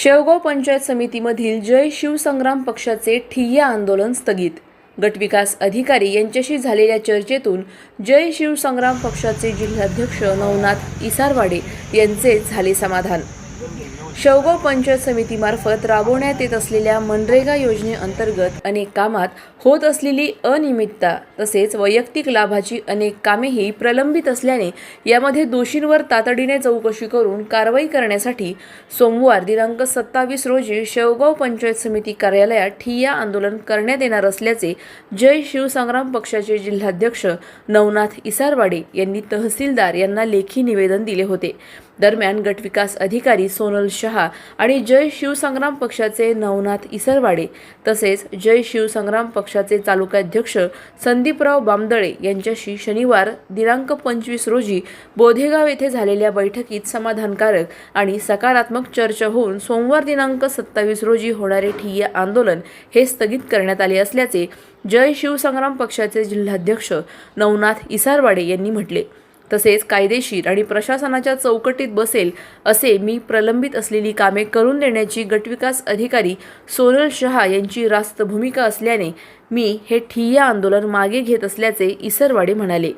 शेवगाव पंचायत समितीमधील जय शिवसंग्राम पक्षाचे ठिय्या आंदोलन स्थगित. गटविकास अधिकारी यांच्याशी झालेल्या चर्चेतून जय शिवसंग्राम पक्षाचे जिल्हाध्यक्ष नवनाथ इसारवाडे यांचे झाले समाधान. शेवगाव पंचायत समितीमार्फत राबवण्यात येत असलेल्या मनरेगा योजनेअंतर्गत अनेक कामात होत असलेली अनियमितता तसेच वैयक्तिक लाभाची अनेक कामेही प्रलंबित असल्याने यामध्ये दोषींवर तातडीने चौकशी करून कारवाई करण्यासाठी सोमवार दिनांक 27 रोजी शेवगाव पंचायत समिती कार्यालयात ठिय्या आंदोलन करण्यात येणार असल्याचे जय शिवसंग्राम पक्षाचे जिल्हाध्यक्ष नवनाथ इसारवाडे यांनी तहसीलदार यांना लेखी निवेदन दिले होते. दरम्यान गटविकास अधिकारी सोनल शहा आणि जय शिवसंग्राम पक्षाचे नवनाथ इसारवाडे तसेच जय शिवसंग्राम पक्षाचे तालुकाध्यक्ष संदीपराव बामदळे यांच्याशी शनिवार दिनांक 25 रोजी बोधेगाव येथे झालेल्या बैठकीत समाधानकारक आणि सकारात्मक चर्चा होऊन सोमवार दिनांक 27 रोजी होणारे ठिय्या आंदोलन हे स्थगित करण्यात आले असल्याचे जय शिवसंग्राम पक्षाचे जिल्हाध्यक्ष नवनाथ इसारवाडे यांनी म्हटले. तसेच कायदेशीर आणि प्रशासनाच्या चौकटीत बसेल असे मी प्रलंबित असलेली कामे करून देण्याची गटविकास अधिकारी सोनल शहा यांची रास्त भूमिका असल्याने मी हे ठिय्या आंदोलन मागे घेत असल्याचे इसारवाडे म्हणाले.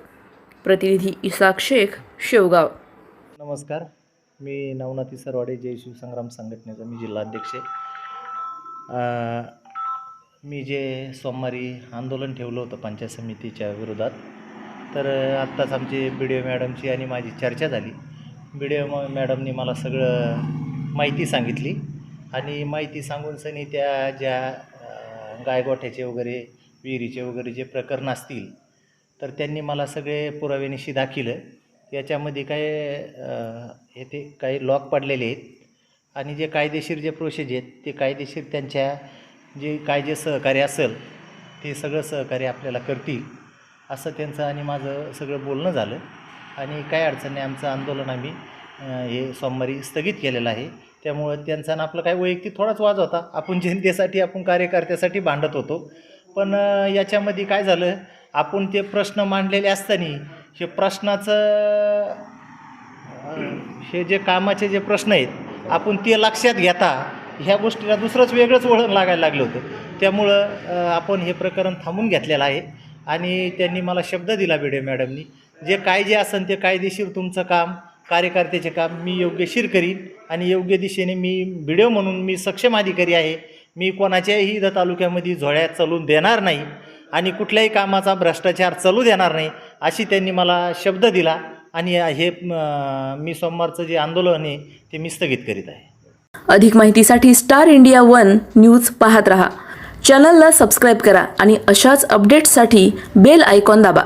प्रतिनिधी इसाक शेख, शेवगाव. नमस्कार, मी नवनाथ इसारवाडे, जय शिवसंग्राम संघटनेचा मी जिल्हाध्यक्ष. मी जे सोमवारी आंदोलन ठेवलं होतं पंचायत समितीच्या विरोधात, तर आत्ताच आमची BDO मॅडमची आणि माझी चर्चा झाली. BDO मॅडमनी मला सगळं माहिती सांगितली आणि माहिती सांगून सनी त्या ज्या गायगोठ्याचे वगैरे विहिरीचे वगैरे जे प्रकरण असतील तर त्यांनी मला सगळे पुराव्यानिशी दाखिलं. याच्यामध्ये हे ते काही लॉक पडलेले आहेत आणि जे कायदेशीर जे प्रोसेस आहेत ते कायदेशीर त्यांच्या जे काय जे सहकार्य असेल ते सगळं सहकार्य आपल्याला करतील असं त्यांचं आणि माझं सगळं बोलणं झालं. आणि काय अडचण नाही, आमचं आंदोलन आम्ही हे सोमवारी स्थगित केलेलं आहे. त्यामुळं त्यांचा आणि आपलं काय वैयक्तिक थोडाच वाद होता. आपण जनतेसाठी, आपण कार्यकर्त्यासाठी भांडत होतो. पण याच्यामध्ये काय झालं, आपण ते प्रश्न मांडलेले असताना हे प्रश्नाचं हे जे कामाचे जे प्रश्न आहेत आपण ते लक्षात घेता ह्या गोष्टीला दुसरंच वेगळंच वळण लागायला लागलं होतं. त्यामुळं आपण हे प्रकरण थांबून घेतलेलं आहे. आणि त्यांनी मला शब्द दिला BDO मॅडमनी, जे असेल ते कायदेशीर तुमचं काम, कार्यकर्त्याचे काम मी योग्यशीर करीन आणि योग्य दिशेने मी BDO म्हणून मी सक्षम अधिकारी आहे. मी कोणाच्याही इथं तालुक्यामध्ये झोळ्या चालून देणार नाही आणि कुठल्याही कामाचा भ्रष्टाचार चालू देणार नाही अशी त्यांनी मला शब्द दिला. आणि हे मी सोमवारचं जे आंदोलन आहे ते मी स्थगित करीत आहे. अधिक माहितीसाठी स्टार इंडिया 1 न्यूज पाहत रहा. चॅनलला सबस्क्राईब करा आणि अशाच अपडेट्ससाठी बेल आयकॉन दाबा.